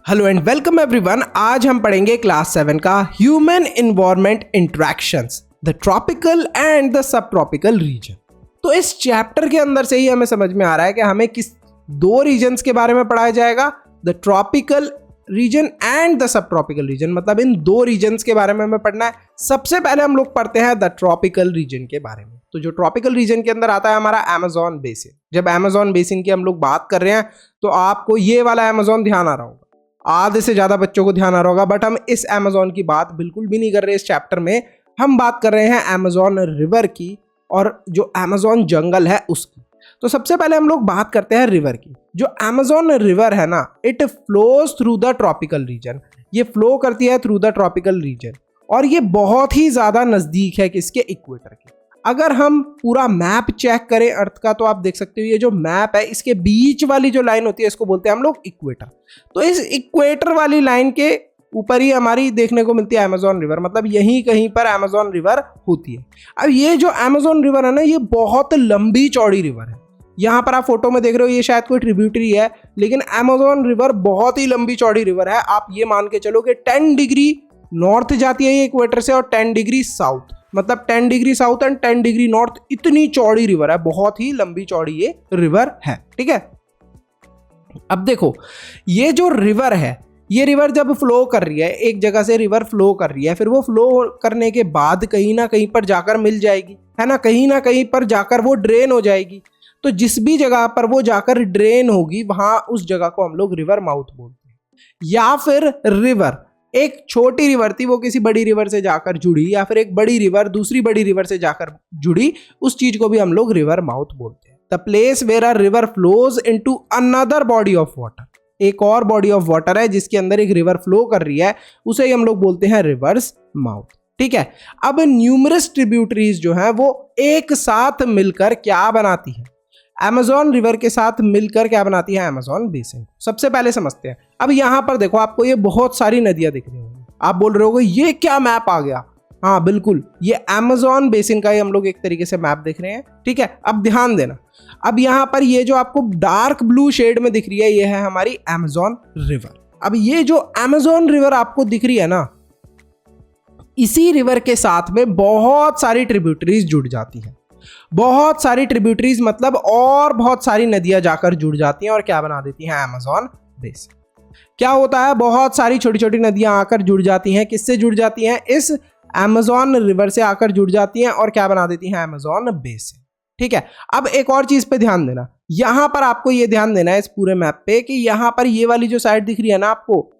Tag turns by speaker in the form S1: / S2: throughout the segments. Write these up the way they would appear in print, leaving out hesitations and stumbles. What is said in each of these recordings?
S1: Hello and welcome everyone. आज हम पढ़ेंगे क्लास 7 का human environment interactions, the tropical and the sub tropical region. तो इस चैप्टर के अंदर से ही हमें समझ में आ रहा है कि हमें किस दो रीजन्स के बारे में पढ़ाया जाएगा, the tropical region and the sub tropical region. मतलब इन दो रीजन्स के बारे में हमें पढ़ना है। सबसे पहले हम लोग पढ़ते हैं द ट्रॉपिकल रीजन के बारे में। तो जो ट्रॉपिकल रीजन के अंदर आता है हमारा अमेज़न बेसिन। जब अमेज़न बेसिन की हम लोग बात कर रहे हैं तो आपको ये वाला अमेज़न ध्यान आ रहा होगा, आधे से ज्यादा बच्चों को ध्यान आ रहा होगा। बट हम इस अमेज़न की बात बिल्कुल भी नहीं कर रहे इस चैप्टर में। हम बात कर रहे हैं अमेज़न रिवर की और जो अमेज़न जंगल है उसकी। तो सबसे पहले हम लोग बात करते हैं रिवर की। जो अमेज़न रिवर है ना, it flows through the tropical region. ये फ्लो करती है थ्रू द ट्रॉपिकल रीजन और ये बहुत ही ज्यादा नजदीक है किसके, इक्वेटर के। अगर हम पूरा मैप चेक करें अर्थ का तो आप देख सकते हो ये जो मैप है इसके बीच वाली जो लाइन होती है इसको बोलते हैं हम लोग इक्वेटर। तो इस इक्वेटर वाली लाइन के ऊपर ही हमारी देखने को मिलती है अमेज़न रिवर। मतलब यहीं कहीं पर अमेज़न रिवर होती है। अब ये जो अमेज़न रिवर है ना, ये बहुत लंबी चौड़ी रिवर है। यहाँ पर आप फोटो में देख रहे हो ये शायद कोई ट्रिब्यूटरी है, लेकिन अमेज़न रिवर बहुत ही लंबी चौड़ी रिवर है। आप ये मान के चलो कि 10 डिग्री नॉर्थ जाती है ये इक्वेटर से और 10 डिग्री साउथ, मतलब 10 degree south and 10 degree north. इतनी चौड़ी रिवर है, बहुत ही लंबी चौड़ी ये रिवर है। ठीक है, अब देखो ये जो रिवर है, ये रिवर जब फ्लो कर रही है, एक जगह से रिवर फ्लो कर रही है, फिर वो फ्लो करने के बाद कहीं ना कहीं पर जाकर मिल जाएगी, है ना, कहीं ना कहीं पर जाकर वो ड्रेन हो जाएगी। तो जिस भी जगह पर वो जाकर ड्रेन होगी वहां उस जगह को हम लोग रिवर माउथ बोलते हैं। या फिर रिवर, एक छोटी रिवर थी वो किसी बड़ी रिवर से जाकर जुड़ी, या फिर एक बड़ी रिवर दूसरी बड़ी रिवर से जाकर जुड़ी, उस चीज को भी हम लोग रिवर माउथ बोलते हैं। The place where a river flows into another body of water. एक और बॉडी ऑफ वाटर है जिसके अंदर एक रिवर फ्लो कर रही है, उसे ही हम लोग बोलते हैं रिवर्स माउथ। ठीक है, अब न्यूमरस ट्रिब्यूटरीज जो हैं वो एक साथ मिलकर क्या बनाती है, अमेज़न रिवर के साथ मिलकर क्या बनाती है, अमेज़न बेसिन। सबसे पहले समझते हैं। अब यहां पर देखो आपको ये बहुत सारी नदियां दिख रही होंगी। आप बोल रहे होगे ये क्या मैप आ गया। हाँ बिल्कुल, ये अमेज़न बेसिन का ही हम लोग एक तरीके से मैप देख रहे हैं। ठीक है, अब ध्यान देना। अब यहां पर ये जो आपको डार्क ब्लू शेड में दिख रही है ये है हमारी अमेज़न रिवर। अब ये जो अमेज़न रिवर आपको दिख रही है ना, इसी रिवर के साथ में बहुत सारी ट्रिब्यूटरीज जुड़ जाती है। बहुत सारी ट्रिब्यूटरीज मतलब और बहुत सारी नदियां जाकर जुड़ जाती हैं और क्या बना देती हैं, अमेज़न बेसिन। क्या होता है, बहुत सारी छोटी छोटी नदियां आकर जुड़ जाती हैं। किससे जुड़ जाती हैं, इस अमेज़न रिवर से आकर जुड़ जाती हैं और क्या बना देती हैं, अमेज़न बेसिन। ठीक है, अब एक और चीज पे ध्यान देना। यहां पर आपको ये ध्यान देना है इस पूरे मैप पे कि यहां पर ये वाली जो साइड दिख रही है ना आपको,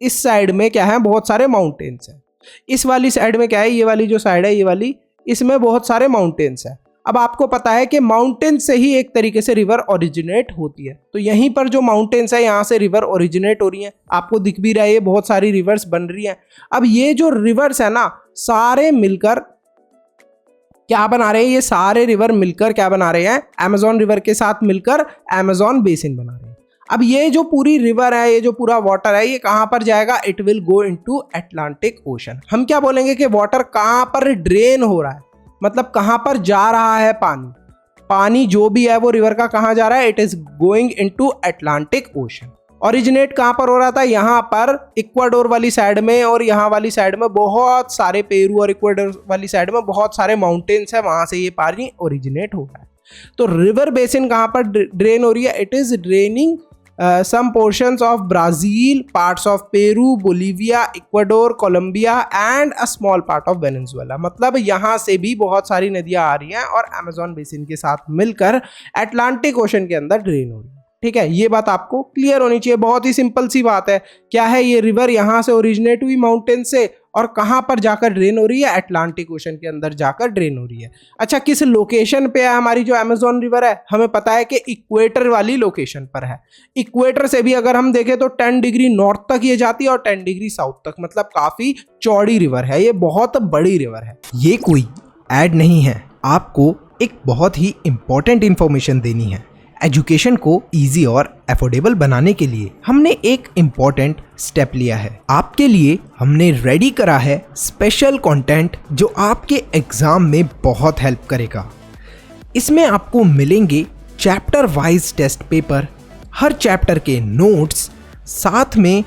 S1: इस साइड में क्या है, बहुत सारे माउंटेन्स हैं। इस वाली साइड में क्या है, ये वाली जो साइड है ये वाली, इसमें बहुत सारे माउंटेन्स हैं। अब आपको पता है कि माउंटेन से ही एक तरीके से रिवर ओरिजिनेट होती है। तो यहीं पर जो माउंटेन्स है यहाँ से रिवर ओरिजिनेट हो रही है। आपको दिख भी रहा है ये बहुत सारी रिवर्स बन रही हैं। अब ये जो रिवर्स है ना, सारे मिलकर क्या बना रहे हैं, ये सारे रिवर मिलकर क्या बना रहे हैं, अमेज़न रिवर के साथ मिलकर अमेज़न बेसिन बना रहे हैं। अब ये जो पूरी रिवर है, ये जो पूरा वाटर है, ये कहां पर जाएगा, it will go into Atlantic ocean. हम क्या बोलेंगे कि वाटर कहां पर ड्रेन हो रहा है, मतलब कहां पर जा रहा है पानी। पानी जो भी है वो रिवर का कहां जा रहा है, it is going into Atlantic ocean. Originate कहां पर हो रहा था, यहां पर इक्वाडोर वाली साइड में, और यहां वाली साइड में बहुत सारे, पेरू और इक्वाडोर वाली साइड में बहुत सारे माउंटेन्स है, वहां से ये पानी ओरिजिनेट हो रहा है। तो रिवर बेसिन कहां पर ड्रेन हो रही है, it is draining some portions of Brazil, parts of Peru, Bolivia, Ecuador, Colombia and a small part of Venezuela। मतलब यहाँ से भी बहुत सारी नदियाँ आ रही हैं और अमेज़न बेसिन के साथ मिलकर अटलांटिक ओशन के अंदर ड्रेन हो रही है। ठीक है, ये बात आपको क्लियर होनी चाहिए। बहुत ही सिंपल सी बात है। क्या है, ये रिवर यहाँ से ओरिजिनेट हुई माउंटेन से और कहाँ पर जाकर ड्रेन हो रही है, अटलांटिक ओशन के अंदर जाकर ड्रेन हो रही है। अच्छा, किस लोकेशन पे है हमारी जो अमेज़न रिवर है, हमें पता है कि इक्वेटर वाली लोकेशन पर है। इक्वेटर से भी अगर हम देखें तो 10 डिग्री नॉर्थ तक ये जाती है और 10 डिग्री साउथ तक। मतलब काफी चौड़ी रिवर है, ये बहुत बड़ी रिवर है।
S2: ये कोई ऐड नहीं है, आपको एक बहुत ही इंपॉर्टेंट इंफॉर्मेशन देनी है। एजुकेशन को इजी और अफोर्डेबल बनाने के लिए हमने एक इम्पॉर्टेंट स्टेप लिया है। आपके लिए हमने रेडी करा है स्पेशल कंटेंट जो आपके एग्जाम में बहुत हेल्प करेगा। इसमें आपको मिलेंगे चैप्टर वाइज टेस्ट पेपर, हर चैप्टर के नोट्स, साथ में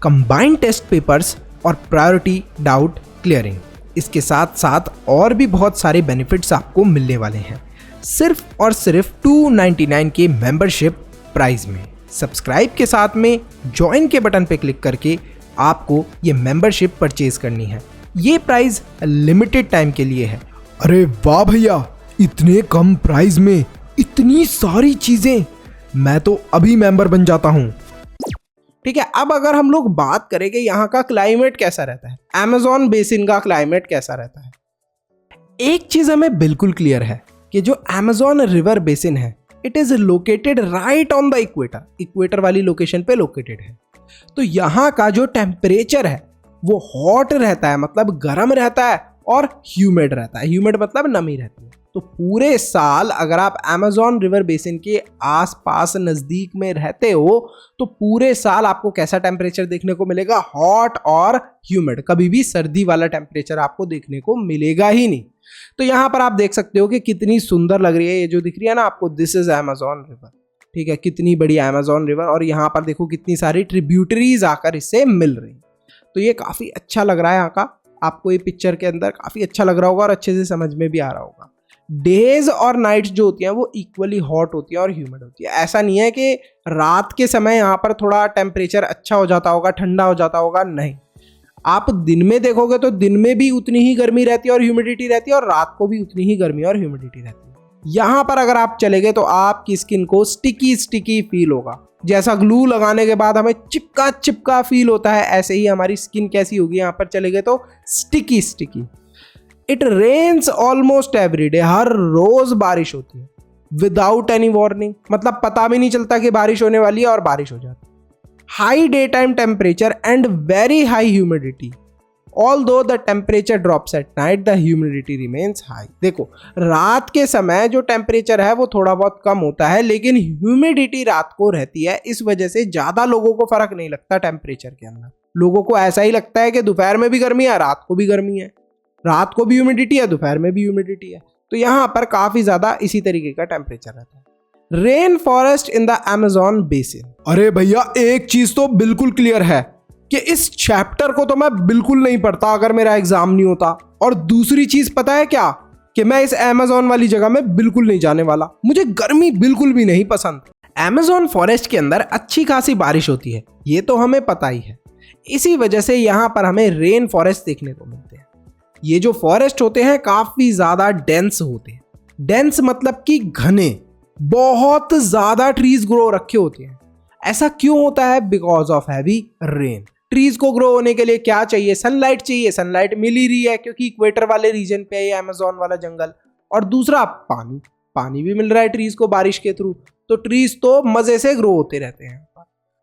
S2: कंबाइंड टेस्ट पेपर्स और प्रायोरिटी डाउट क्लियरिंग। इसके साथ साथ और भी बहुत सारे बेनिफिट्स आपको मिलने वाले हैं सिर्फ और सिर्फ 299 के मेंबरशिप प्राइस में। सब्सक्राइब के साथ में ज्वाइन के बटन पे क्लिक करके आपको ये मेंबरशिप परचेज करनी है। ये प्राइस लिमिटेड टाइम के लिए है।
S1: अरे वाह भैया, इतने कम प्राइस में इतनी सारी चीजें, मैं तो अभी मेंबर बन जाता हूँ। ठीक है, अब अगर हम लोग बात करें कि यहाँ का क्लाइमेट कैसा रहता है, अमेज़न बेसिन का क्लाइमेट कैसा रहता है, एक चीज हमें बिल्कुल क्लियर है कि जो अमेज़न रिवर बेसिन है it is located right on the equator, equator वाली लोकेशन पे लोकेटेड है। तो यहाँ का जो टेम्परेचर है वो हॉट रहता है, मतलब गर्म रहता है, और ह्यूमिड रहता है। ह्यूमिड मतलब नमी रहती है। तो पूरे साल अगर आप अमेज़न रिवर बेसिन के आसपास नज़दीक में रहते हो तो पूरे साल आपको कैसा टेम्परेचर देखने को मिलेगा, हॉट और ह्यूमिड। कभी भी सर्दी वाला टेम्परेचर आपको देखने को मिलेगा ही नहीं। तो यहाँ पर आप देख सकते हो कि कितनी सुंदर लग रही है, ये जो दिख रही है ना आपको, दिस इज अमेज़न रिवर। ठीक है, कितनी बड़ी अमेज़न रिवर, और यहाँ पर देखो कितनी सारी ट्रिब्यूटरीज आकर इससे मिल रही। तो ये काफ़ी अच्छा लग रहा है यहाँ का, आपको ये पिक्चर के अंदर काफ़ी अच्छा लग रहा होगा और अच्छे से समझ में भी आ रहा होगा। डेज और नाइट्स जो होती हैं वो इक्वली हॉट होती है और ह्यूमिड होती है। ऐसा नहीं है कि रात के समय यहाँ पर थोड़ा टेम्परेचर अच्छा हो जाता होगा, ठंडा हो जाता होगा, नहीं। आप दिन में देखोगे तो दिन में भी उतनी ही गर्मी रहती है और ह्यूमिडिटी रहती है, और रात को भी उतनी ही गर्मी और ह्यूमिडिटी रहती है। यहाँ पर अगर आप चले गए तो आपकी स्किन को स्टिकी स्टिकी फील होगा। जैसा ग्लू लगाने के बाद हमें चिपका चिपका फील होता है, ऐसे ही हमारी स्किन कैसी होगी यहाँ पर चले गए तो sticky sticky. It rains almost every day, हर रोज बारिश होती है विदाउट एनी वार्निंग, मतलब पता भी नहीं चलता कि बारिश होने वाली है और बारिश हो जाती है। High day time temperature and very high humidity, although the temperature drops at night the humidity remains high. देखो रात के समय जो टेम्परेचर है वो थोड़ा बहुत कम होता है, लेकिन ह्यूमिडिटी रात को रहती है। इस वजह से ज़्यादा लोगों को फर्क नहीं लगता टेम्परेचर के अंदर। लोगों को ऐसा ही लगता है कि दोपहर में भी गर्मी है, रात को भी गर्मी है, रात को भी ह्यूमिडिटी है, दोपहर में भी ह्यूमिडिटी है। तो यहाँ पर काफ़ी ज़्यादा इसी तरीके का टेम्परेचर रहता है। Rain forest in the Amazon basin. अरे भैया, एक चीज़ तो बिल्कुल क्लियर है कि इस चैप्टर को तो मैं बिल्कुल नहीं पढ़ता अगर मेरा एग्जाम नहीं होता। और दूसरी चीज़ पता है क्या, कि मैं इस अमेज़न वाली जगह में बिल्कुल नहीं जाने वाला। मुझे गर्मी बिल्कुल भी नहीं पसंद। अमेज़न फॉरेस्ट के अंदर अच्छी खासी बारिश होती है, ये तो हमें पता ही है। इसी वजह से यहाँ पर हमें रेन फॉरेस्ट देखने को मिलते हैं। ये जो फॉरेस्ट होते हैं काफ़ी ज़्यादा डेंस होते हैं। डेंस मतलब कि घने, बहुत ज़्यादा ट्रीज ग्रो रखे होते हैं। ऐसा क्यों होता है? Because of heavy rain. Trees को ग्रो होने के लिए क्या चाहिए? सनलाइट चाहिए। सनलाइट मिल ही रही है क्योंकि इक्वेटर वाले रीजन पे है ये अमेज़न वाला जंगल। और दूसरा पानी, पानी भी मिल रहा है ट्रीज को बारिश के थ्रू। तो ट्रीज तो मजे से ग्रो होते रहते हैं।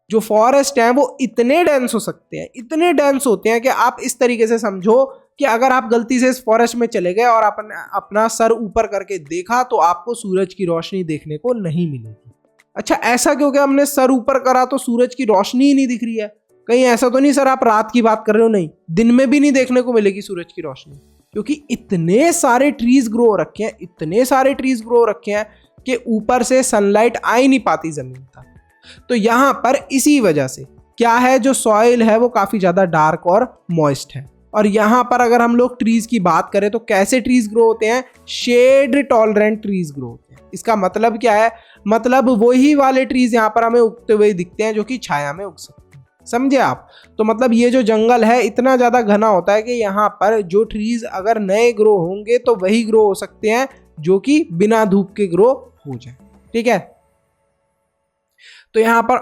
S1: जो फॉरेस्ट हैं वो इतने डेंस हो सकते हैं, इतने डेंस होते हैं कि आप इस तरीके से समझो कि अगर आप गलती से इस फॉरेस्ट में चले गए और अपना सर ऊपर करके देखा तो आपको सूरज की रोशनी देखने को नहीं मिलेगी। अच्छा, ऐसा क्योंकि हमने सर ऊपर करा तो सूरज की रोशनी ही नहीं दिख रही है? कहीं ऐसा तो नहीं सर आप रात की बात कर रहे हो? नहीं, दिन में भी नहीं देखने को मिलेगी सूरज की रोशनी, क्योंकि इतने सारे ट्रीज ग्रो रखे हैं, इतने सारे ट्रीज ग्रो रखे हैं कि ऊपर से सनलाइट आ ही नहीं पाती जमीन तक। तो यहाँ पर इसी वजह से क्या है, जो सॉइल है वो काफी ज्यादा डार्क और मॉइस्ट है। और यहाँ पर अगर हम लोग ट्रीज की बात करें तो कैसे ट्रीज ग्रो होते हैं? शेड टॉलरेंट ट्रीज ग्रो होते हैं। इसका मतलब क्या है? मतलब वही वाले ट्रीज यहाँ पर हमें उगते हुए दिखते हैं जो कि छाया में उग सकते हैं। समझे आप? तो मतलब ये जो जंगल है इतना ज्यादा घना होता है कि यहाँ पर जो ट्रीज अगर नए ग्रो होंगे तो वही ग्रो हो सकते हैं जो कि बिना धूप के ग्रो हो जाए। ठीक है, तो यहाँ पर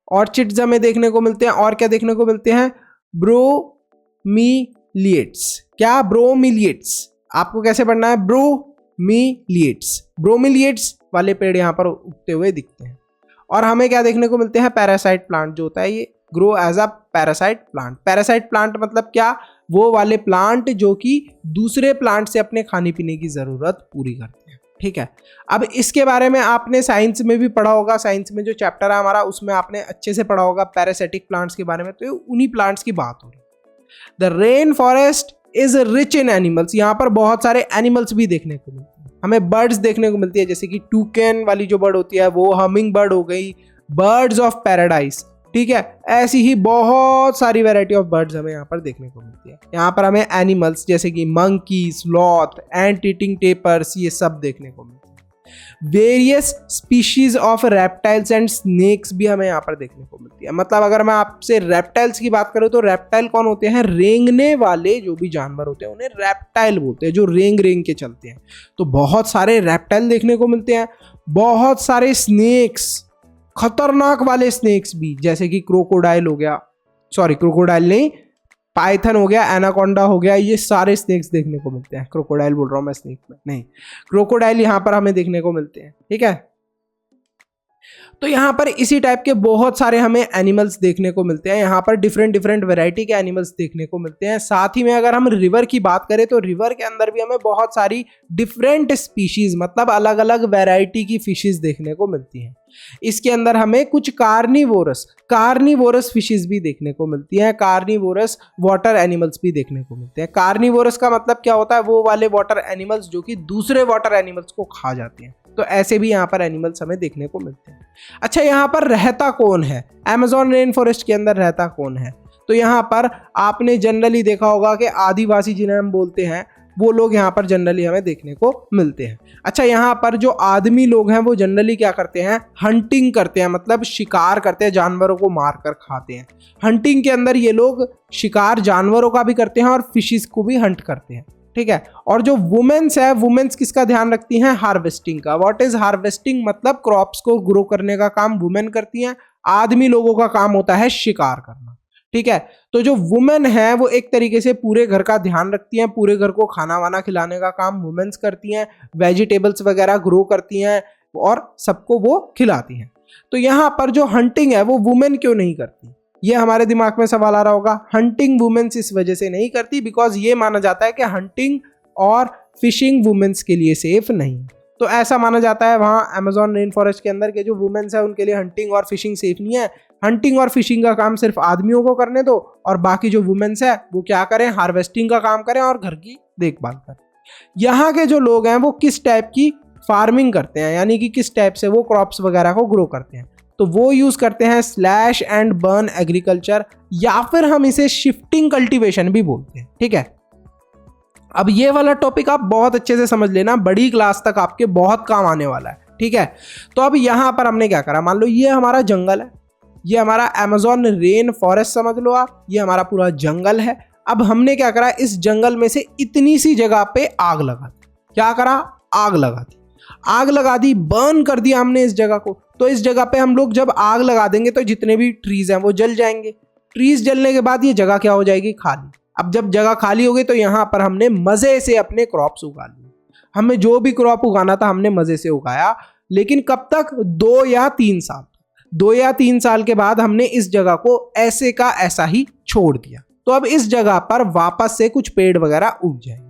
S1: ऑर्चिड्स हमें देखने को मिलते हैं। और क्या देखने को मिलते हैं? ब्रोमीलिएट्स। क्या? ब्रोमीलिएट्स। आपको कैसे पढ़ना है? ब्रोमीलिएट्स। ब्रोमीलिएट्स वाले पेड़ यहाँ पर उगते हुए दिखते हैं। और हमें क्या देखने को मिलते हैं? पैरासाइट प्लांट जो होता है ये grow as a parasite plant. Parasite plant मतलब क्या? वो वाले प्लांट जो कि दूसरे प्लांट से अपने खाने पीने की जरूरत पूरी करते हैं। ठीक है, अब इसके बारे में आपने साइंस में भी पढ़ा होगा। साइंस में जो चैप्टर है हमारा उसमें आपने अच्छे से पढ़ा होगा पैरासिटिक प्लांट्स के बारे में। तो उन्हीं प्लांट्स की बात हो रही है। The rain forest is rich in animals. यहाँ पर बहुत सारे एनिमल्स भी देखने को मिलते हैं। हमें बर्ड्स देखने को मिलती है, जैसे कि टूकेन वाली जो बर्ड होती है वो हमिंग बर्ड हो गई, बर्ड्स ऑफ पैराडाइज। ठीक है, ऐसी ही बहुत सारी वैरायटी ऑफ बर्ड्स हमें यहाँ पर देखने को मिलती है। यहाँ पर हमें एनिमल्स जैसे कि मंकी, स्लॉथ, एंट ईटिंग टेपर्स, ये सब देखने को मिलते हैं। Various species of reptiles and snacks भी हमें यहाँ पर देखने को मिलती है। मतलब अगर मैं आपसे रेप्टाइल्स की बात करूँ तो रेप्टाइल कौन होते हैं? रेंगने वाले जो भी जानवर होते हैं उन्हें रेप्टाइल बोलते हैं, जो रेंग रेंग के चलते हैं। तो बहुत सारे रेप्टाइल देखने को मिलते हैं, बहुत सारे स्नेक्स, खतरनाक वाले स्नेक्स भी, जैसे कि क्रोकोडाइल हो गया, सॉरी क्रोकोडाइल नहीं, पाइथन हो गया, एनाकोंडा हो गया, ये सारे स्नेक्स देखने को मिलते हैं। क्रोकोडाइल बोल रहा हूं मैं, स्नेक में नहीं, क्रोकोडाइल यहां पर हमें देखने को मिलते हैं। ठीक है, तो यहाँ पर इसी टाइप के बहुत सारे हमें एनिमल्स देखने को मिलते हैं। यहाँ पर डिफरेंट डिफरेंट वैरायटी के एनिमल्स देखने को मिलते हैं। साथ ही में अगर हम रिवर की बात करें तो रिवर के अंदर भी हमें बहुत सारी डिफरेंट स्पीशीज, मतलब अलग अलग वैरायटी की फिशेज देखने को मिलती हैं। इसके अंदर हमें कुछ कार्निवोरस फिशेज भी देखने को मिलती हैं, कार्निवोरस वाटर एनिमल्स भी देखने को मिलते हैं। कार्निवोरस का मतलब क्या होता है? वो वाले वाटर एनिमल्स जो कि दूसरे वाटर एनिमल्स को खा जाते हैं। तो ऐसे भी यहाँ पर एनिमल्स हमें देखने को मिलते हैं। अच्छा, यहाँ पर रहता कौन है? अमेज़न रेन फॉरेस्ट के अंदर रहता कौन है? तो यहाँ पर आपने जनरली देखा होगा कि आदिवासी जिन्हें हम बोलते हैं वो लोग यहाँ पर जनरली हमें देखने को मिलते हैं। अच्छा, यहाँ पर जो आदमी लोग हैं वो जनरली क्या करते हैं? हंटिंग करते हैं, मतलब शिकार करते हैं, जानवरों को मार कर खाते हैं। हंटिंग के अंदर ये लोग शिकार जानवरों का भी करते हैं और फिशेस को भी हंट करते हैं। ठीक है, और जो वुमेन्स है, वुमेन्स किसका ध्यान रखती हैं? हार्वेस्टिंग का। What is harvesting? मतलब क्रॉप्स को ग्रो करने का काम वुमेन करती हैं, आदमी लोगों का काम होता है शिकार करना। ठीक है, तो जो वुमेन है वो एक तरीके से पूरे घर का ध्यान रखती हैं, पूरे घर को खाना वाना खिलाने का काम वुमेन्स करती हैं, वेजिटेबल्स वगैरह ग्रो करती हैं और सबको वो खिलाती हैं। तो यहाँ पर जो हंटिंग है वो वुमेन क्यों नहीं करती? ये हमारे दिमाग में सवाल आ रहा होगा। हंटिंग वुमेन्स इस वजह से नहीं करती बिकॉज ये माना जाता है कि हंटिंग और फिशिंग वुमेन्स के लिए सेफ नहीं। तो ऐसा माना जाता है वहाँ अमेज़न रेन फॉरेस्ट के अंदर के जो वुमेन्स है उनके लिए हंटिंग और फिशिंग सेफ नहीं है। हंटिंग और फिशिंग का काम सिर्फ आदमियों को करने दो और बाकी जो वुमेन्स है वो क्या करें? हार्वेस्टिंग का काम करें और घर की देखभाल करें। यहाँ के जो लोग हैं वो किस टाइप की फार्मिंग करते हैं, यानी कि किस टाइप से वो क्रॉप्स वगैरह को ग्रो करते हैं? तो वो यूज करते हैं स्लैश एंड बर्न एग्रीकल्चर, या फिर हम इसे शिफ्टिंग कल्टीवेशन भी बोलते हैं। ठीक है, अब ये वाला टॉपिक आप बहुत अच्छे से समझ लेना, बड़ी क्लास तक आपके बहुत काम आने वाला है। ठीक है, तो अब यहां पर हमने क्या करा? मान लो ये हमारा जंगल है, ये हमारा अमेज़न रेन फॉरेस्ट समझ लो आप, ये हमारा पूरा जंगल है। अब हमने क्या करा? इस जंगल में से इतनी सी जगह पे आग लगा दी। क्या करा? आग लगा दी, बर्न कर दिया हमने इस जगह को। तो इस जगह पे हम लोग जब आग लगा देंगे तो जितने भी ट्रीज हैं वो जल जाएंगे। ट्रीज जलने के बाद ये जगह क्या हो जाएगी? खाली। अब जब जगह खाली हो गई तो यहाँ पर हमने मजे से अपने क्रॉप्स उगा लिए। हमें जो भी क्रॉप उगाना था हमने मजे से उगाया, लेकिन कब तक? 2 या 3 साल। 2 या 3 साल के बाद हमने इस जगह को ऐसे का ऐसा ही छोड़ दिया। तो अब इस जगह पर वापस से कुछ पेड़ वगैरह उग जाएंगे।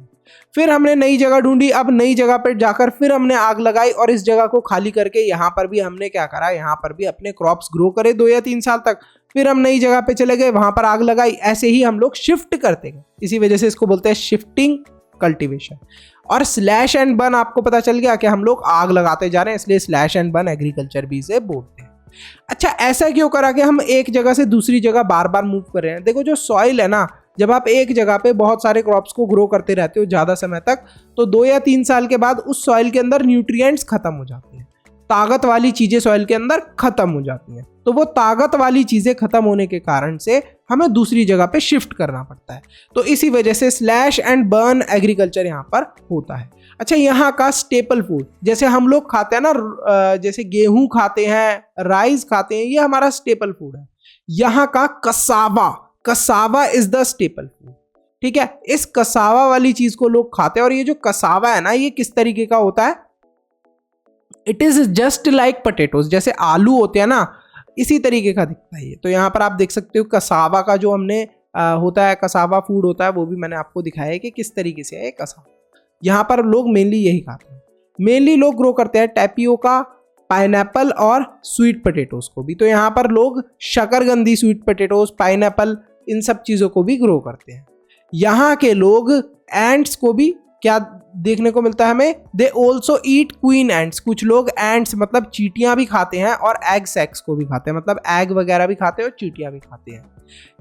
S1: फिर हमने नई जगह ढूंढी, अब नई जगह पर जाकर फिर हमने आग लगाई और इस जगह को खाली करके यहाँ पर भी हमने क्या करा? यहाँ पर भी अपने क्रॉप्स ग्रो करे 2 या 3 साल तक। फिर हम नई जगह पे चले गए, वहां पर आग लगाई, ऐसे ही हम लोग शिफ्ट करते गए। इसी वजह से इसको बोलते हैं शिफ्टिंग कल्टीवेशन। और स्लैश एंड बर्न आपको पता चल गया कि हम लोग आग लगाते जा रहे हैं, इसलिए स्लैश एंड बर्न एग्रीकल्चर भी इसे बोलते हैं। अच्छा, ऐसा क्यों करा कि हम एक जगह से दूसरी जगह बार बार मूव कर रहे हैं? देखो, जो सॉइल है ना, जब आप एक जगह पे बहुत सारे क्रॉप्स को ग्रो करते रहते हो ज़्यादा समय तक, तो 2 या 3 साल के बाद उस सॉइल के अंदर न्यूट्रिएंट्स खत्म हो जाते हैं, ताकत वाली चीज़ें सॉइल के अंदर खत्म हो जाती हैं। तो वो ताकत वाली चीज़ें खत्म होने के कारण से हमें दूसरी जगह पे शिफ्ट करना पड़ता है। तो इसी वजह से स्लैश एंड बर्न एग्रीकल्चर यहाँ पर होता है। अच्छा, यहाँ का स्टेपल फूड, जैसे हम लोग खाते हैं ना, जैसे गेहूं खाते हैं, राइस खाते हैं, ये हमारा स्टेपल फूड है। यहाँ का cassava is the staple food. ठीक है, इस कसावा वाली चीज को लोग खाते हैं। और ये जो कसावा है ना, ये किस तरीके का होता है? It is just like potatoes, जैसे आलू होते हैं ना, इसी तरीके का दिखता है ये। तो यहाँ पर आप देख सकते हो कसावा का जो हमने होता है, कसावा फूड होता है, वो भी मैंने आपको दिखाया है कि किस तरीके से है कसावा। यहाँ पर लोग मेनली यही खाते हैं। मेनली लोग ग्रो करते हैं टैपियोका, पाइनएप्पल और स्वीट पोटैटोज को भी। तो यहाँ पर लोग शकरकंदी, स्वीट पोटैटोज, पाइनएप्पल, इन सब चीज़ों को भी ग्रो करते हैं। यहाँ के लोग एंट्स को भी क्या देखने को मिलता है हमें, they also eat queen ants, कुछ लोग एंट्स मतलब चींटियां भी खाते हैं और एग सैक्स को भी खाते हैं, मतलब एग वगैरह भी खाते हैं और चींटियां भी खाते हैं।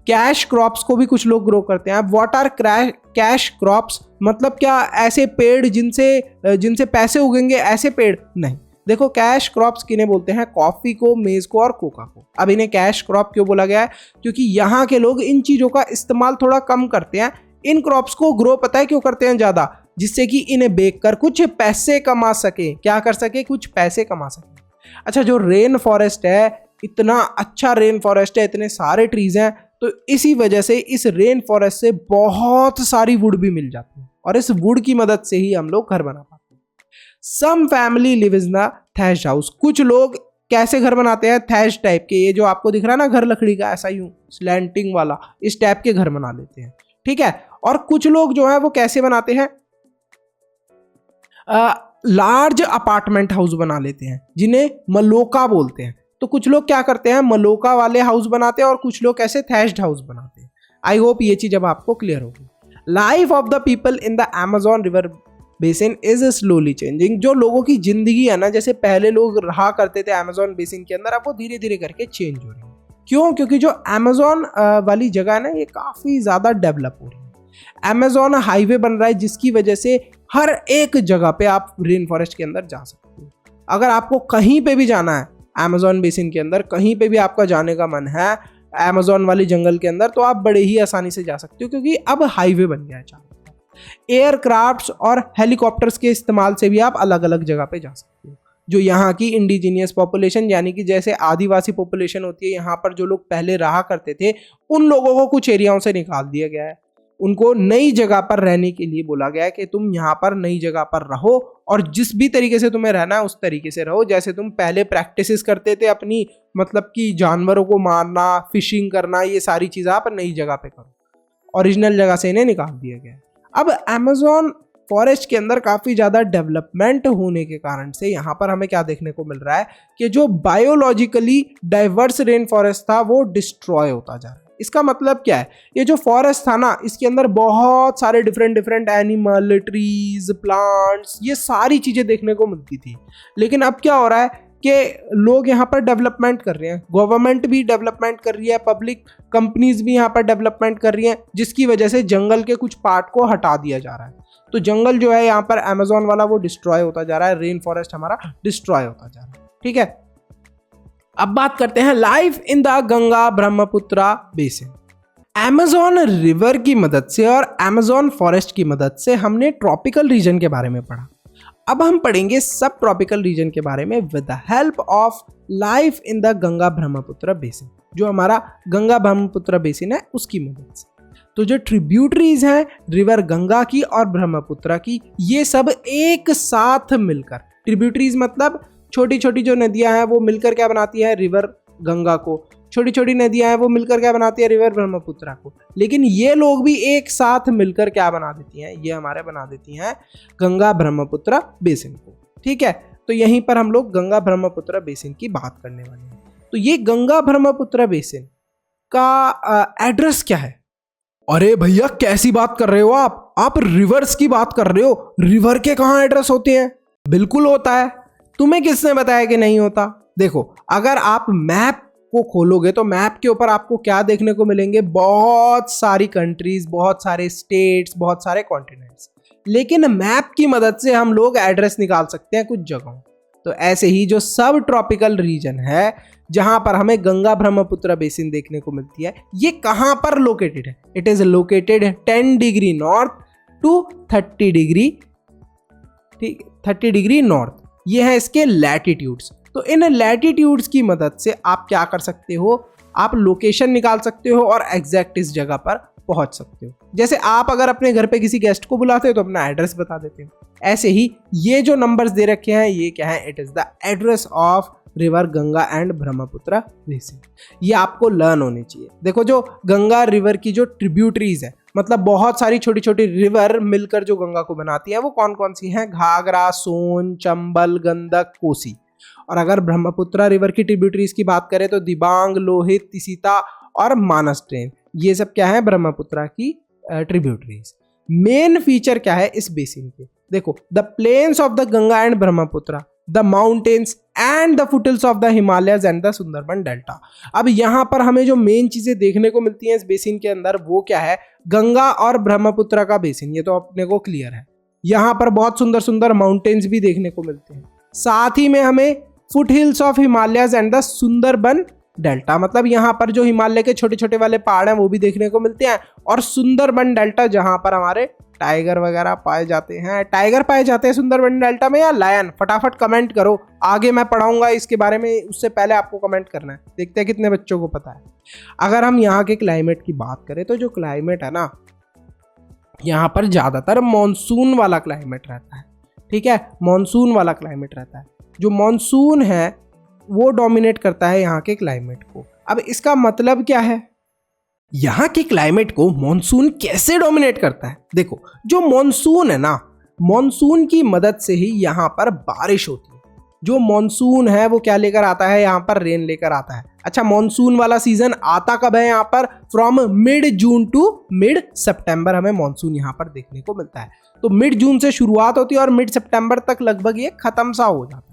S1: कैश क्रॉप्स को भी कुछ लोग ग्रो करते हैं। व्हाट आर कैश क्रॉप्स, मतलब क्या ऐसे पेड़ जिनसे पैसे उगेंगे, ऐसे पेड़ नहीं। देखो कैश क्रॉप्स किन्हें बोलते हैं, कॉफी को, मेज को और कोका को। अब इन्हें कैश क्रॉप क्यों बोला गया है, क्योंकि यहाँ के लोग इन चीजों का इस्तेमाल थोड़ा कम करते हैं। इन क्रॉप्स को ग्रो पता है क्यों करते हैं ज्यादा, जिससे कि इन्हें बेचकर कुछ पैसे कमा सके। क्या कर सके, कुछ पैसे कमा सके। अच्छा, जो रेन फॉरेस्ट है, इतना अच्छा रेन फॉरेस्ट है, इतने सारे ट्रीज हैं, तो इसी वजह से इस रेन फॉरेस्ट से बहुत सारी वुड भी मिल जाती है और इस वुड की मदद से ही हम लोग घर बना पाते हैं। Some family live in the thatched house, कुछ लोग कैसे घर बनाते हैं, थैच टाइप के, ये जो आपको दिख रहा है ना घर लकड़ी का, ऐसा यूं स्लैंटिंग वाला, इस टाइप के घर बना लेते हैं, ठीक है। और कुछ लोग जो है वो कैसे बनाते हैं, लार्ज अपार्टमेंट हाउस बना लेते हैं, जिन्हें मलोका बोलते हैं। तो कुछ लोग क्या करते हैं, मलोका वाले हाउस बनाते हैं और कुछ लोग कैसे थैच्ड हाउस बनाते हैं। आई होप ये चीज अब आपको क्लियर होगी। Life of the people in the Amazon river basin is slowly changing, जो लोगों की जिंदगी है ना, जैसे पहले लोग रहा करते थे अमेजोन बेसिन के अंदर, अब वो धीरे धीरे करके चेंज हो रही है। क्यों, क्योंकि जो अमेजोन वाली जगह है ना, ये काफी ज्यादा डेवलप हो रही है। अमेजोन हाईवे बन रहा है, जिसकी वजह से हर एक जगह पे आप रेन फॉरेस्ट के अंदर जा सकते हो। अगर आपको कहीं पे भी जाना है अमेजोन बेसिन के अंदर, कहीं पे भी आपका जाने का मन है अमेजोन वाली जंगल के अंदर, तो आप बड़े ही आसानी से जा सकते हो, क्योंकि अब हाईवे बन गया है चारों तरफ। एयरक्राफ्ट्स और हेलीकॉप्टर्स के इस्तेमाल से भी आप अलग अलग जगह पे जा सकते हो। जो यहाँ की इंडिजीनियस पॉपुलेशन, यानी कि जैसे आदिवासी पॉपुलेशन होती है यहाँ पर, जो लोग पहले रहा करते थे, उन लोगों को कुछ एरियाओं से निकाल दिया गया है। उनको नई जगह पर रहने के लिए बोला गया है कि तुम यहाँ पर नई जगह पर रहो और जिस भी तरीके से तुम्हें रहना है उस तरीके से रहो, जैसे तुम पहले प्रैक्टिसेस करते थे अपनी, मतलब कि जानवरों को मारना, फिशिंग करना, ये सारी चीज़ आप नई जगह पे करो। ओरिजिनल जगह से इन्हें निकाल दिया गया है। अब अमेजोन फॉरेस्ट के अंदर काफ़ी ज़्यादा डेवलपमेंट होने के कारण से यहाँ पर हमें क्या देखने को मिल रहा है कि जो बायोलॉजिकली डाइवर्स रेन फॉरेस्ट था वो डिस्ट्रॉय होता जा रहा है। इसका मतलब क्या है, ये जो फॉरेस्ट था ना, इसके अंदर बहुत सारे डिफरेंट एनिमल, ट्रीज, प्लांट्स, ये सारी चीज़ें देखने को मिलती थी। लेकिन अब क्या हो रहा है कि लोग यहाँ पर डेवलपमेंट कर रहे हैं, गवर्नमेंट भी डेवलपमेंट कर रही है, पब्लिक कंपनीज भी यहाँ पर डेवलपमेंट कर रही हैं, जिसकी वजह से जंगल के कुछ पार्ट को हटा दिया जा रहा है। तो जंगल जो है यहाँ पर अमेजोन वाला वो डिस्ट्रॉय होता जा रहा है, रेन फॉरेस्ट हमारा डिस्ट्रॉय होता जा रहा है, ठीक है। अब बात करते हैं life in the Ganga Brahmaputra basin. Amazon river की मदद से और अमेजोन फॉरेस्ट की मदद से हमने ट्रॉपिकल रीजन के बारे में पढ़ा। अब हम पढ़ेंगे सब ट्रॉपिकल रीजन के बारे में with the help of life in the Ganga Brahmaputra basin, जो हमारा गंगा ब्रह्मपुत्रा बेसिन है उसकी मदद से। तो जो ट्रिब्यूटरीज हैं रिवर गंगा की और ब्रह्मपुत्रा की, ये सब एक साथ मिलकर, ट्रिब्यूटरीज मतलब छोटी छोटी जो नदियां हैं वो मिलकर क्या बनाती है, रिवर गंगा को, छोटी छोटी नदियां हैं वो मिलकर क्या बनाती है, रिवर ब्रह्मपुत्रा को। लेकिन ये लोग भी एक साथ मिलकर क्या बना देती हैं, ये हमारे बना देती हैं गंगा ब्रह्मपुत्रा बेसिन को, ठीक है। तो यहीं पर हम लोग गंगा ब्रह्मपुत्रा बेसिन की बात करने वाले हैं। तो ये गंगा ब्रह्मपुत्रा बेसिन का एड्रेस क्या है? अरे भैया कैसी बात कर रहे हो आप रिवर्स की बात कर रहे हो, रिवर के कहाँ एड्रेस होते हैं? बिल्कुल होता है। तुम्हें किसने बताया कि नहीं होता? देखो, अगर आप मैप को खोलोगे तो मैप के ऊपर आपको क्या देखने को मिलेंगे, बहुत सारी कंट्रीज, बहुत सारे स्टेट्स, बहुत सारे कॉन्टिनेंट्स। लेकिन मैप की मदद से हम लोग एड्रेस निकाल सकते हैं कुछ जगहों। तो ऐसे ही जो सब ट्रॉपिकल रीजन है जहां पर हमें गंगा ब्रह्मपुत्रा बेसिन देखने को मिलती है, ये कहां पर लोकेटेड है? It is located 10 degree north to 30 degree, ठीक, 30 डिग्री नॉर्थ, ये है इसके लैटिट्यूड्स। तो इन लैटिट्यूड्स की मदद से आप क्या कर सकते हो, आप लोकेशन निकाल सकते हो और एग्जैक्ट इस जगह पर पहुंच सकते हो। जैसे आप अगर अपने घर पे किसी गेस्ट को बुलाते हो तो अपना एड्रेस बता देते हो, ऐसे ही ये जो नंबर्स दे रखे हैं ये क्या है, it is the address of river Ganga and Brahmaputra basin. ये आपको लर्न होनी चाहिए। देखो, जो गंगा रिवर की जो ट्रिब्यूटरीज है, मतलब बहुत सारी छोटी छोटी रिवर मिलकर जो गंगा को बनाती है, वो कौन कौन सी हैं? घाघरा, सोन, चंबल, गंडक, कोसी। और अगर ब्रह्मपुत्रा रिवर की ट्रिब्यूटरीज की बात करें तो दिबांग, लोहित, तिसिता और मानस ट्रेन, ये सब क्या है, ब्रह्मपुत्रा की ट्रिब्यूटरीज। मेन फीचर क्या है इस बेसिन के? देखो, the plains of the Ganga and Brahmaputra, the mountains and the foothills of the Himalayas and the Sundarban delta. अब यहाँ पर हमें जो मेन चीजें देखने को मिलती हैं इस बेसिन के अंदर वो क्या है, गंगा और ब्रह्मपुत्र का बेसिन, ये तो अपने को क्लियर है। यहाँ पर बहुत सुंदर सुंदर माउंटेन्स भी देखने को मिलते हैं, साथ ही में हमें foot hills of Himalayas and the Sundarban delta, मतलब यहाँ पर जो हिमालय के छोटे छोटे वाले पहाड़ हैं वो भी देखने को मिलते हैं, और सुंदरबन डेल्टा जहाँ पर हमारे टाइगर वगैरह पाए जाते हैं। टाइगर पाए जाते हैं सुंदरबन डेल्टा में या लायन? फटाफट कमेंट करो, आगे मैं पढ़ाऊंगा इसके बारे में, उससे पहले आपको कमेंट करना है। देखते हैं कितने बच्चों को पता है। अगर हम यहाँ के क्लाइमेट की बात करें तो जो क्लाइमेट है ना, यहाँ पर ज़्यादातर मॉनसून वाला क्लाइमेट रहता है, ठीक है, मॉनसून वाला क्लाइमेट रहता है। जो मॉनसून है वो डोमिनेट करता है यहाँ के क्लाइमेट को। अब इसका मतलब क्या है, यहाँ के क्लाइमेट को मॉनसून कैसे डोमिनेट करता है? देखो, जो मॉनसून है ना, मॉनसून की मदद से ही यहाँ पर बारिश होती है। जो मॉनसून है वो क्या लेकर आता है, यहाँ पर रेन लेकर आता है। अच्छा, मॉनसून वाला सीजन आता कब है यहाँ पर? From mid June to mid September हमें मॉनसून यहाँ पर देखने को मिलता है। तो मिड जून से शुरुआत होती है और मिड सितंबर तक लगभग ये खत्म सा हो जाता है।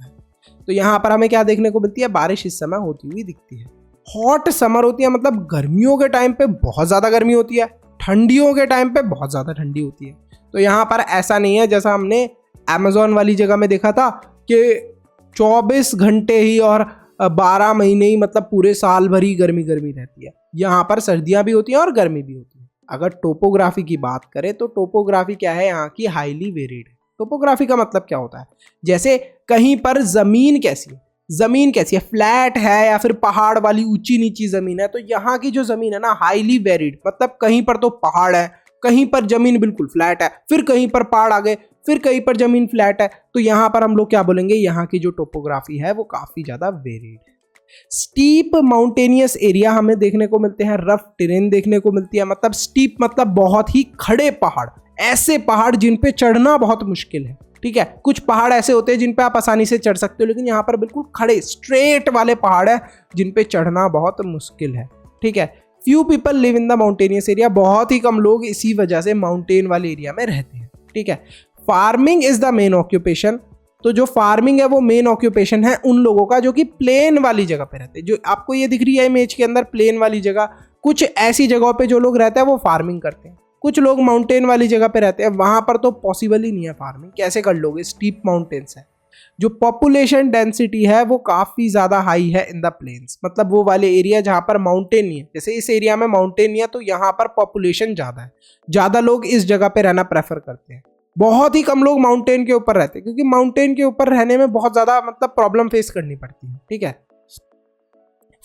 S1: तो यहाँ पर हमें क्या देखने को मिलती है, बारिश इस समय होती हुई दिखती है। हॉट समर होती है, मतलब गर्मियों के टाइम पे बहुत ज़्यादा गर्मी होती है, ठंडियों के टाइम पे बहुत ज़्यादा ठंडी होती है। तो यहाँ पर ऐसा नहीं है जैसा हमने अमेज़न वाली जगह में देखा था कि 24 घंटे ही और 12 महीने ही, मतलब पूरे साल भर ही गर्मी गर्मी रहती है। यहाँ पर सर्दियाँ भी होती हैं और गर्मी भी होती है। अगर टोपोग्राफी की बात करें तो टोपोग्राफी क्या है, यहाँ की हाईली वेरिड है। टोपोग्राफी का मतलब क्या होता है, जैसे कहीं पर ज़मीन कैसी है, फ्लैट है या फिर पहाड़ वाली ऊंची नीची ज़मीन है। तो यहाँ की जो ज़मीन है ना, हाईली वेरिड, मतलब कहीं पर तो पहाड़ है, कहीं पर ज़मीन बिल्कुल फ्लैट है, फिर कहीं पर पहाड़ आ गए, फिर कहीं पर ज़मीन फ्लैट है। तो यहाँ पर हम लोग क्या बोलेंगे, यहाँ की जो टोपोग्राफी है वो काफ़ी ज़्यादा वेरिड है। स्टीप माउंटेनियस एरिया हमें देखने को मिलते हैं, रफ टेरेन देखने को मिलती है। मतलब स्टीप मतलब बहुत ही खड़े पहाड़, ऐसे पहाड़ जिन पे चढ़ना बहुत मुश्किल है, ठीक है। कुछ पहाड़ ऐसे होते हैं जिन पे आप आसानी से चढ़ सकते हो, लेकिन यहाँ पर बिल्कुल खड़े स्ट्रेट वाले पहाड़ है जिन पे चढ़ना बहुत मुश्किल है, ठीक है। Few people live in the mountainous area, बहुत ही कम लोग इसी वजह से माउंटेन वाले एरिया में रहते हैं, ठीक है। Farming is the main occupation, तो जो फार्मिंग है वो मेन ऑक्यूपेशन है उन लोगों का जो कि प्लेन वाली जगह पे रहते हैं। जो आपको ये दिख रही है इमेज के अंदर, प्लेन वाली जगह, कुछ ऐसी जगहों पे जो लोग रहते हैं वो फार्मिंग करते हैं। कुछ लोग माउंटेन वाली जगह पे रहते हैं, वहाँ पर तो पॉसिबल ही नहीं है फार्मिंग, कैसे कर लोगे, स्टीप माउंटेन्स है। जो पॉपुलेशन डेंसिटी है वो काफ़ी ज़्यादा हाई है इन द प्लेन्स, मतलब वो वाले एरिया जहाँ पर माउंटेन नहीं है। जैसे इस एरिया में माउंटेन नहीं है तो यहाँ पर पॉपुलेशन ज़्यादा है, ज़्यादा लोग इस जगह पे रहना प्रेफर करते हैं। बहुत ही कम लोग माउंटेन के ऊपर रहते हैं, क्योंकि माउंटेन के ऊपर रहने में बहुत ज़्यादा मतलब प्रॉब्लम फेस करनी पड़ती है, ठीक है।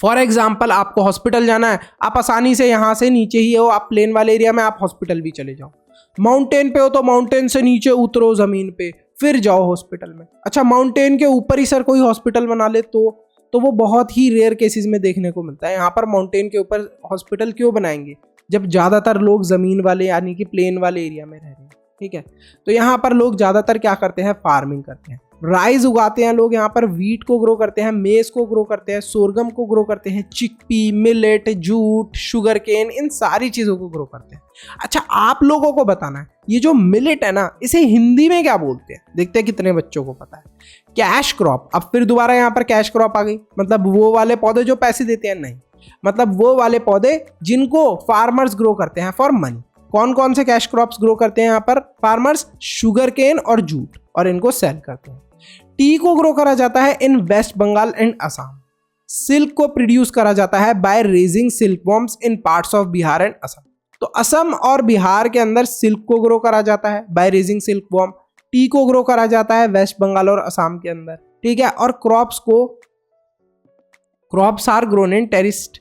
S1: फॉर एग्जाम्पल, आपको हॉस्पिटल जाना है, आप आसानी से यहाँ से नीचे ही हो, आप प्लेन वाले एरिया में आप हॉस्पिटल भी चले जाओ। माउंटेन पे हो तो माउंटेन से नीचे उतरो ज़मीन पे, फिर जाओ हॉस्पिटल में। अच्छा, माउंटेन के ऊपर ही सर कोई हॉस्पिटल बना ले तो वो बहुत ही रेयर केसेस में देखने को मिलता है। यहाँ पर माउंटेन के ऊपर हॉस्पिटल क्यों बनाएंगे जब ज़्यादातर लोग ज़मीन वाले यानी कि प्लेन वाले एरिया में रह रहे हैं, ठीक है। तो यहाँ पर लोग ज़्यादातर क्या करते हैं, फार्मिंग करते हैं, राइस उगाते हैं लोग, यहाँ पर वीट को ग्रो करते हैं, मेज को ग्रो करते हैं, सोरगम को ग्रो करते हैं, chickpea, millet, jute, sugar cane, इन सारी चीज़ों को ग्रो करते हैं। अच्छा, आप लोगों को बताना है ये जो मिलेट है ना, इसे हिंदी में क्या बोलते हैं, देखते हैं कितने बच्चों को पता है। कैश क्रॉप, अब फिर दोबारा यहाँ पर कैश क्रॉप आ गई, मतलब वो वाले पौधे जो पैसे देते हैं, नहीं, मतलब वो वाले पौधे जिनको फार्मर्स ग्रो करते हैं फॉर मनी। कौन कौन से कैश क्रॉप्स ग्रो करते हैं यहाँ पर फार्मर्स? शुगर केन और जूट, और इनको सेल करते हैं। टी को ग्रो करा जाता है in West Bengal and Assam. Silk को प्रोड्यूस करा जाता है by raising silk worms in parts of Bihar and Assam. तो असम और बिहार के अंदर सिल्क को ग्रो करा जाता है by raising silk worm. T को ग्रो करा जाता है वेस्ट बंगाल और असम के अंदर, ठीक है। और crops are grown in terraced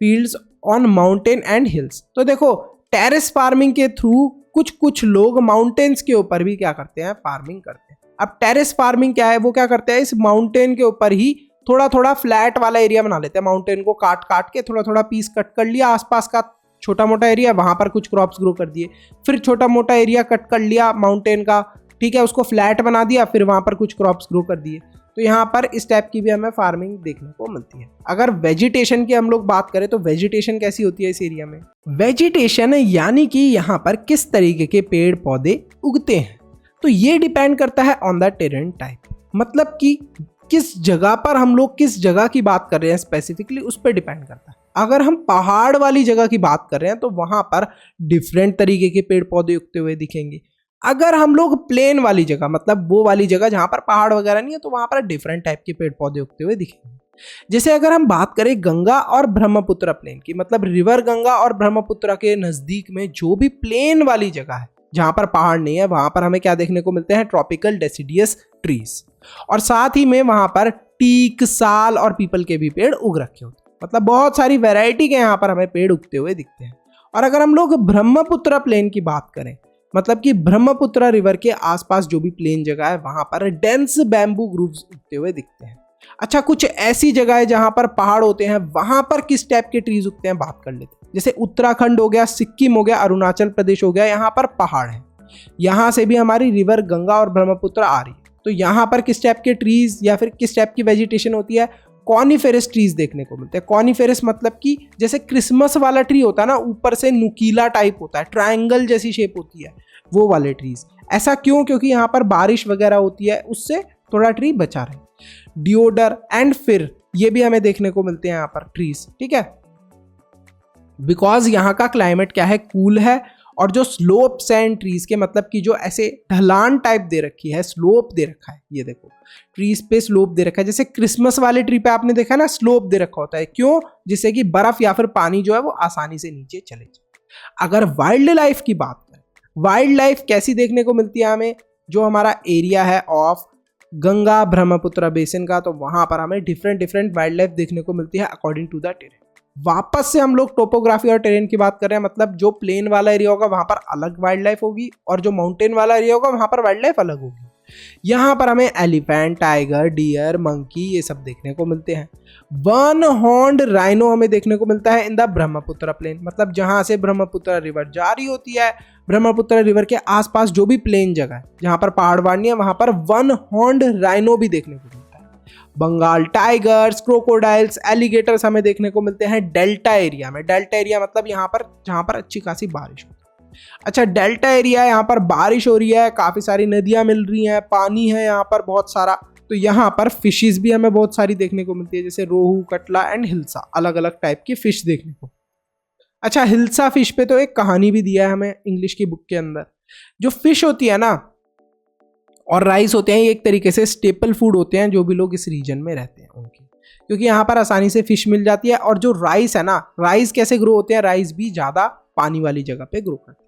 S1: fields on mountain and hills. तो देखो, टेरेस फार्मिंग के थ्रू कुछ लोग माउंटेन्स के ऊपर भी क्या करते हैं, फार्मिंग करते हैं। अब टेरेस फार्मिंग क्या है, वो क्या करते हैं, इस माउंटेन के ऊपर ही थोड़ा थोड़ा फ्लैट वाला एरिया बना लेते हैं। माउंटेन को काट काट के थोड़ा थोड़ा पीस कट कर लिया, आसपास का छोटा मोटा एरिया, वहां पर कुछ क्रॉप्स ग्रो कर दिए। फिर छोटा मोटा एरिया कट कर लिया माउंटेन का, ठीक है, उसको फ्लैट बना दिया, फिर वहां पर कुछ क्रॉप्स ग्रो कर दिए। तो यहाँ पर इस टाइप की भी हमें फार्मिंग देखने को मिलती है। अगर वेजिटेशन की हम लोग बात करें तो वेजिटेशन कैसी होती है इस एरिया में? वेजिटेशन यानी कि यहाँ पर किस तरीके के पेड़ पौधे उगते हैं। तो ये डिपेंड करता है ऑन द टेरेन टाइप, मतलब कि किस जगह पर हम लोग किस जगह की बात कर रहे हैं स्पेसिफिकली उस पर डिपेंड करता है। अगर हम पहाड़ वाली जगह की बात कर रहे हैं तो वहां पर डिफरेंट तरीके के पेड़ पौधे उगते हुए दिखेंगे। अगर हम लोग प्लेन वाली जगह, मतलब वो वाली जगह जहां पर पहाड़ वगैरह नहीं है, तो वहां पर डिफरेंट टाइप के पेड़ पौधे उगते हुए दिखेंगे। जैसे अगर हम बात करें गंगा और ब्रह्मपुत्र प्लेन की, मतलब रिवर गंगा और ब्रह्मपुत्र के नजदीक में जो भी प्लेन वाली जगह है जहां पर पहाड़ नहीं है, वहां पर हमें क्या देखने को मिलते हैं? Tropical deciduous trees. और साथ ही में वहां पर टीक, साल और पीपल के भी पेड़ उग रखे होते हैं, मतलब बहुत सारी वैरायटी के यहाँ पर हमें पेड़ उगते हुए दिखते हैं। और अगर हम लोग ब्रह्मपुत्र प्लेन की बात करें, मतलब कि ब्रह्मपुत्र रिवर के आसपास जो भी प्लेन जगह है वहां पर डेंस बैम्बू ग्रुव्स उगते हुए दिखते हैं। अच्छा, कुछ ऐसी जगह है जहां पर पहाड़ होते हैं, वहां पर किस टाइप के ट्रीज उगते हैं बात कर लेते हैं। जैसे उत्तराखंड हो गया, सिक्किम हो गया, अरुणाचल प्रदेश हो गया, यहाँ पर पहाड़ है, यहाँ से भी हमारी रिवर गंगा और ब्रह्मपुत्र आ रही है। तो यहाँ पर किस टाइप के ट्रीज या फिर किस टाइप की वेजिटेशन होती है? कॉनिफेरस ट्रीज देखने को मिलते हैं। कॉनिफेरस मतलब कि जैसे क्रिसमस वाला ट्री होता है ना, ऊपर से नुकीला टाइप होता है, ट्रायंगल जैसी शेप होती है, वो वाले ट्रीज। ऐसा क्यों? क्योंकि यहाँ पर बारिश वगैरह होती है, उससे थोड़ा ट्री बचा रहे। डिओडर एंड फिर ये भी हमें देखने को मिलते हैं यहाँ पर ट्रीज, ठीक है, बिकॉज यहाँ का क्लाइमेट क्या है? कूल है। और जो स्लोप सैंड ट्रीज के, मतलब कि जो ऐसे ढलान टाइप दे रखी है, स्लोप दे रखा है, ये देखो ट्रीज पे स्लोप दे रखा है। जैसे क्रिसमस वाले ट्री पे आपने देखा ना, स्लोप दे रखा होता है, क्यों? जिससे कि बर्फ या फिर पानी जो है वो आसानी से नीचे चले जाए। अगर वाइल्ड लाइफ की बात करें, वाइल्ड लाइफ कैसी देखने को मिलती है हमें? जो हमारा एरिया है ऑफ गंगा ब्रह्मपुत्र बेसिन का, तो वहां पर हमें डिफरेंट वाइल्ड लाइफ देखने को मिलती है अकॉर्डिंग टू द टेरेन। वापस से हम लोग टोपोग्राफी और टेरेन की बात कर रहे हैं, मतलब जो प्लेन वाला एरिया होगा वहां पर अलग वाइल्ड लाइफ होगी, और जो माउंटेन वाला एरिया होगा वहां पर वाइल्ड लाइफ अलग होगी। यहाँ पर हमें एलिफेंट, टाइगर, डियर, मंकी ये सब देखने को मिलते हैं। वन हॉर्न्ड राइनो हमें देखने को मिलता है इन द ब्रह्मपुत्र प्लेन, मतलब जहां से ब्रह्मपुत्र रिवर जारी होती है, ब्रह्मपुत्र रिवर के आसपास जो भी प्लेन जगह है जहां पर पहाड़ वहाड़ नहीं है, वहां पर वन हॉर्न्ड राइनो भी देखने को मिलता है। बंगाल टाइगर्स, क्रोकोडाइल्स, एलिगेटर्स हमें देखने को मिलते हैं डेल्टा एरिया में। डेल्टा एरिया मतलब यहाँ पर जहां पर अच्छी खासी बारिश होती है। अच्छा, डेल्टा एरिया, यहाँ पर बारिश हो रही है, काफी सारी नदियां मिल रही हैं, पानी है यहाँ पर बहुत सारा, तो यहाँ पर फिशेस भी हमें बहुत सारी देखने को मिलती है, जैसे रोहू, कटला एंड हिल्सा, अलग अलग टाइप की फिश देखने को। अच्छा, हिल्सा फिश पे तो एक कहानी भी दिया है हमें इंग्लिश की बुक के अंदर। जो फिश होती है ना और राइस होते हैं, ये एक तरीके से स्टेपल फूड होते हैं जो भी लोग इस रीजन में रहते हैं उनके, क्योंकि यहाँ पर आसानी से फिश मिल जाती है। और जो राइस है ना, राइस कैसे ग्रो होते हैं? राइस भी ज्यादा पानी वाली जगह पे ग्रो करते हैं।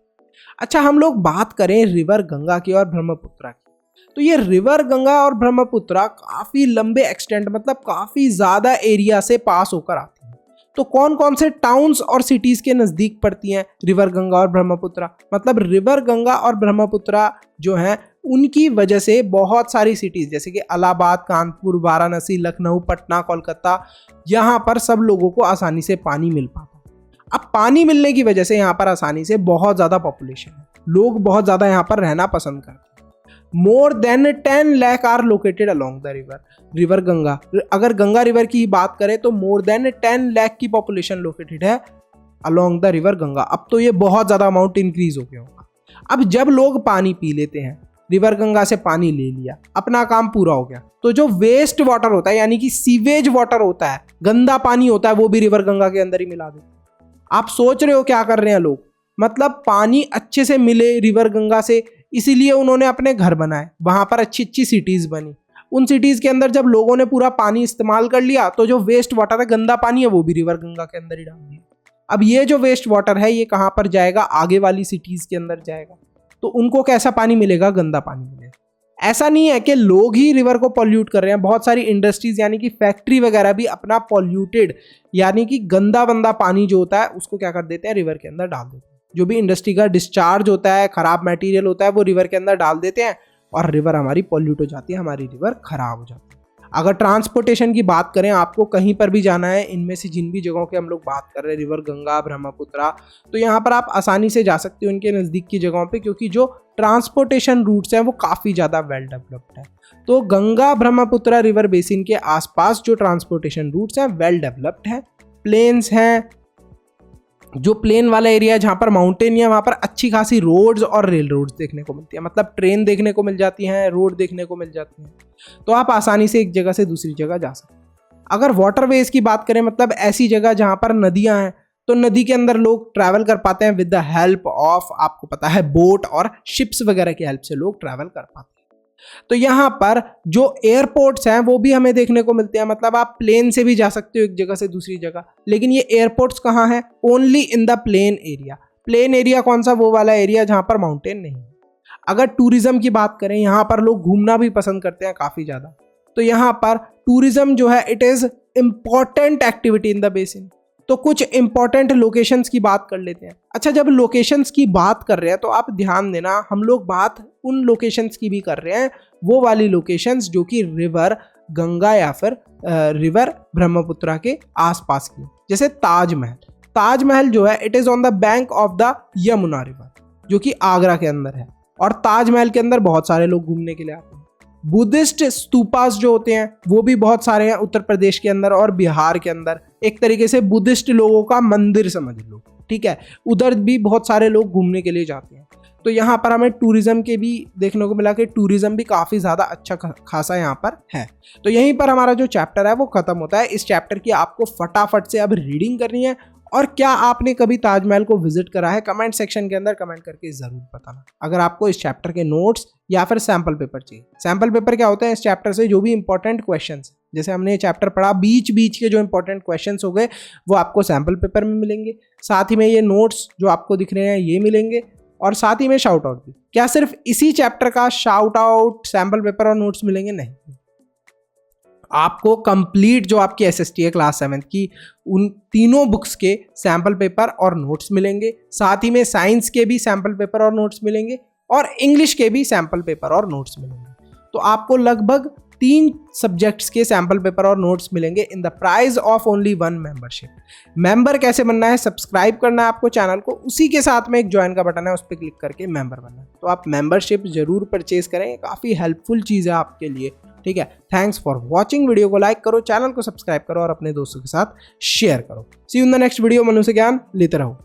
S1: अच्छा, हम लोग बात करें रिवर गंगा की और ब्रह्मपुत्र की, तो ये रिवर गंगा और ब्रह्मपुत्र काफी लंबे एक्सटेंट, मतलब काफी ज्यादा एरिया से पास होकर आती है। तो कौन कौन से टाउन्स और सिटीज के नजदीक पड़ती हैं रिवर गंगा और ब्रह्मपुत्र? मतलब रिवर गंगा और ब्रह्मपुत्र जो है उनकी वजह से बहुत सारी सिटीज जैसे कि इलाहाबाद, कानपुर, वाराणसी, लखनऊ, पटना, कोलकाता, यहाँ पर सब लोगों को आसानी से पानी मिल पाता है। अब पानी मिलने की वजह से यहाँ पर आसानी से बहुत ज़्यादा पॉपुलेशन है, लोग बहुत ज़्यादा यहाँ पर रहना पसंद करते हैं। More than 10 lakh are located along the river Ganga. अगर गंगा रिवर की बात करें तो मोर देन 10 लाख की पॉपुलेशन लोकेटेड है अलोंग द रिवर गंगा। अब तो ये बहुत ज़्यादा अमाउंट इंक्रीज हो गया होगा। अब जब लोग पानी पी लेते हैं, रिवर गंगा से पानी ले लिया, अपना काम पूरा हो गया, तो जो वेस्ट वाटर होता है यानी कि सीवेज वाटर होता है, गंदा पानी होता है, वो भी रिवर गंगा के अंदर ही मिला देते हैं। आप सोच रहे हो क्या कर रहे हैं लोग? मतलब पानी अच्छे से मिले रिवर गंगा से, इसीलिए उन्होंने अपने घर बनाए, वहां पर अच्छी अच्छी सिटीज बनी। उन सिटीज के अंदर जब लोगों ने पूरा पानी इस्तेमाल कर लिया, तो जो वेस्ट वाटर है, गंदा पानी है, वो भी रिवर गंगा के अंदर ही डाल दिया। अब ये जो वेस्ट वाटर है ये कहाँ पर जाएगा? आगे वाली सिटीज के अंदर जाएगा। तो उनको कैसा पानी मिलेगा? गंदा पानी मिलेगा। ऐसा नहीं है कि लोग ही रिवर को पॉल्यूट कर रहे हैं, बहुत सारी इंडस्ट्रीज यानी कि फैक्ट्री वगैरह भी अपना पॉल्यूटेड यानी कि गंदा बंदा पानी जो होता है उसको क्या कर देते हैं? रिवर के अंदर डाल देते हैं। जो भी इंडस्ट्री का डिस्चार्ज होता है, खराब मटेरियल होता है, वो रिवर के अंदर डाल देते हैं और रिवर हमारी पॉल्यूट हो जाती है, हमारी रिवर खराब हो जाती है। अगर ट्रांसपोर्टेशन की बात करें, आपको कहीं पर भी जाना है, इनमें से जिन भी जगहों की हम लोग बात कर रहे हैं, रिवर गंगा, ब्रह्मपुत्र, तो यहाँ पर आप आसानी से जा सकते हो इनके नज़दीक की जगहों पे, क्योंकि जो ट्रांसपोर्टेशन रूट्स हैं वो काफ़ी ज़्यादा वेल डेवलप्ड है। तो गंगा ब्रह्मपुत्र रिवर बेसिन के आसपास जो ट्रांसपोर्टेशन रूट्स हैं वेल डेवलप्ड है, प्लेन्स हैं, जो प्लेन वाला एरिया है जहाँ पर माउंटेन है वहाँ पर अच्छी खासी रोड्स और रेल रोड्स देखने को मिलती है, मतलब ट्रेन देखने को मिल जाती हैं, रोड देखने को मिल जाती हैं, तो आप आसानी से एक जगह से दूसरी जगह जा सकते हैं। अगर वाटरवेज की बात करें, मतलब ऐसी जगह जहाँ पर नदियाँ हैं, तो नदी के अंदर लोग ट्रैवल कर पाते हैं विद द हेल्प ऑफ, आपको पता है, बोट और शिप्स वगैरह की हेल्प से लोग ट्रैवल कर पाते हैं। तो यहाँ पर जो एयरपोर्ट्स हैं वो भी हमें देखने को मिलते हैं, मतलब आप प्लेन से भी जा सकते हो एक जगह से दूसरी जगह, लेकिन ये एयरपोर्ट्स कहाँ हैं? Only in the plain area. Plain area कौन सा? वो वाला एरिया जहाँ पर माउंटेन नहीं है। अगर टूरिज्म की बात करें, यहाँ पर लोग घूमना भी पसंद करते हैं काफ़ी ज़्यादा, तो यहाँ पर टूरिज्म जो है it is important activity in the basin. तो कुछ इंपॉर्टेंट लोकेशंस की बात कर लेते हैं। अच्छा, जब लोकेशंस की बात कर रहे हैं तो आप ध्यान देना, हम लोग बात उन लोकेशंस की भी कर रहे हैं, वो वाली लोकेशंस जो कि रिवर गंगा या फिर रिवर ब्रह्मपुत्रा के आसपास की, जैसे ताजमहल। ताजमहल जो है it is on the bank of the Yamuna river, जो कि आगरा के अंदर है, और ताजमहल के अंदर बहुत सारे लोग घूमने के लिए आते हैं। बुद्धिस्ट स्तूपास जो होते हैं वो भी बहुत सारे हैं उत्तर प्रदेश के अंदर और बिहार के अंदर, एक तरीके से बुद्धिस्ट लोगों का मंदिर समझ लो, ठीक है, उधर भी बहुत सारे लोग घूमने के लिए जाते हैं। तो यहाँ पर हमें टूरिज्म के भी देखने को मिला कि टूरिज्म भी काफ़ी ज़्यादा अच्छा खासा यहाँ पर है। तो यहीं पर हमारा जो चैप्टर है वो ख़त्म होता है। इस चैप्टर की आपको फटाफट से अब रीडिंग करनी है। और क्या आपने कभी ताजमहल को विजिट करा है? कमेंट सेक्शन के अंदर कमेंट करके ज़रूर बताना। अगर आपको इस चैप्टर के नोट्स या फिर सैम्पल पेपर चाहिए, सैम्पल पेपर क्या होता है? इस चैप्टर से जो भी इंपॉर्टेंट क्वेश्चंस, जैसे हमने ये चैप्टर पढ़ा, बीच के जो इंपॉर्टेंट क्वेश्चंस हो गए वो आपको सैम्पल पेपर में मिलेंगे। साथ ही में ये नोट्स जो आपको दिख रहे हैं ये मिलेंगे, और साथ ही में शाउट आउट भी। क्या सिर्फ इसी चैप्टर का शाउट आउट, सैम्पल पेपर और नोट्स मिलेंगे? नहीं, आपको कंप्लीट जो आपकी SST है क्लास 7 की, उन तीनों बुक्स के सैम्पल पेपर और नोट्स मिलेंगे। साथ ही में साइंस के भी सैम्पल पेपर और नोट्स मिलेंगे, और इंग्लिश के भी सैम्पल पेपर और नोट्स मिलेंगे। तो आपको लगभग 3 सब्जेक्ट्स के सैम्पल पेपर और नोट्स मिलेंगे in the price of only 1 membership. Member कैसे बनना है? सब्सक्राइब करना है आपको चैनल को, उसी के साथ में एक ज्वाइन का बटन है, उस पर क्लिक करके मेंबर बनना है। तो आप मेंबरशिप जरूर परचेज करें, काफ़ी हेल्पफुल चीज़ है आपके लिए, ठीक है। Thanks for watching. वीडियो को लाइक करो, चैनल को सब्सक्राइब करो और अपने दोस्तों के साथ शेयर करो। See you in the next video. Manu से ज्ञान लेते रहो।